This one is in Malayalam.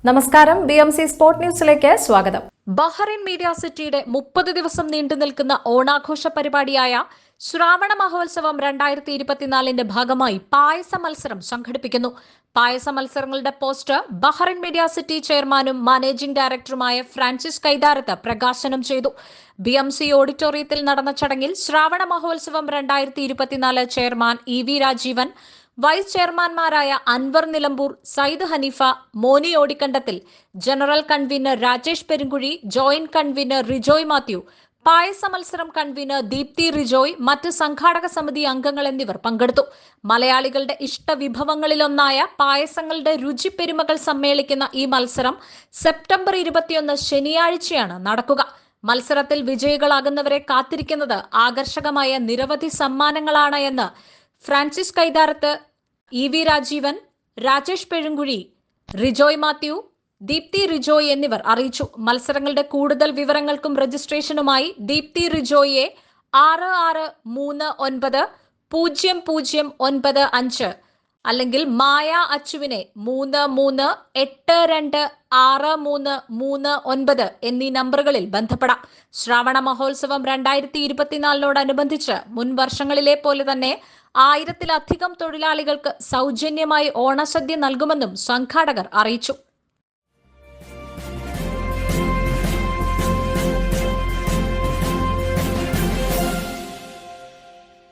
നമസ്കാരം, BMC സ്പോർട് ന്യൂസിലേക്ക് സ്വാഗതം. ബഹ്റൈൻ മീഡിയ സിറ്റിയുടെ 30 ദിവസം നീണ്ടു നിൽക്കുന്ന ഓണാഘോഷ പരിപാടിയായ ശ്രാവണ മഹോത്സവം 2024ന്റെ ഭാഗമായി പായസ മത്സരം സംഘടിപ്പിക്കുന്നു. പായസ മത്സരങ്ങളുടെ പോസ്റ്റർ ബഹ്റൈൻ മീഡിയ സിറ്റി ചെയർമാനും മാനേജിംഗ് ഡയറക്ടറുമായ ഫ്രാൻസിസ് കൈതാരത്ത് പ്രകാശനം ചെയ്തു. BMC ഓഡിറ്റോറിയത്തിൽ നടന്ന ചടങ്ങിൽ Shravana Mahotsavam 2024 chairman EV Rajeevan, vice ചെയർമാൻമാരായ Anwar Nilambur, Sayyid Haneefa, Moni Odikkandathil, general convener Rajesh Perumkuzhi, joint convener Rijoy Mathew, പായസ മത്സരം കൺവീനർ ദീപ്തി റിജോയ്, മറ്റ് സംഘാടക സമിതി അംഗങ്ങൾ എന്നിവർ പങ്കെടുത്തു. മലയാളികളുടെ ഇഷ്ടവിഭവങ്ങളിലൊന്നായ പായസങ്ങളുടെ രുചിപ്പെരുമകൾ സമ്മേളിക്കുന്ന ഈ മത്സരം സെപ്റ്റംബർ 21 ശനിയാഴ്ചയാണ് നടക്കുക. മത്സരത്തിൽ വിജയികളാകുന്നവരെ കാത്തിരിക്കുന്നത് ആകർഷകമായ നിരവധി സമ്മാനങ്ങളാണ് എന്ന് ഫ്രാൻസിസ് കൈതാരത്ത്, EV രാജീവൻ, രാജേഷ് പെരുങ്കുഴി, റിജോയ് മാത്യു, ദീപ്തി റിജോയ് എന്നിവർ അറിയിച്ചു. മത്സരങ്ങളുടെ കൂടുതൽ വിവരങ്ങൾക്കും രജിസ്ട്രേഷനുമായി ദീപ്തി റിജോയെ 66390095 അല്ലെങ്കിൽ മായ അച്ചുവിനെ 33826339 എന്നീ നമ്പറുകളിൽ ബന്ധപ്പെടാം. ശ്രാവണ മഹോത്സവം 2024നോടനുബന്ധിച്ച് മുൻ വർഷങ്ങളിലെ പോലെ തന്നെ 1000-ലധികം തൊഴിലാളികൾക്ക് സൗജന്യമായി ഓണസദ്യ നൽകുമെന്നും സംഘാടകർ അറിയിച്ചു.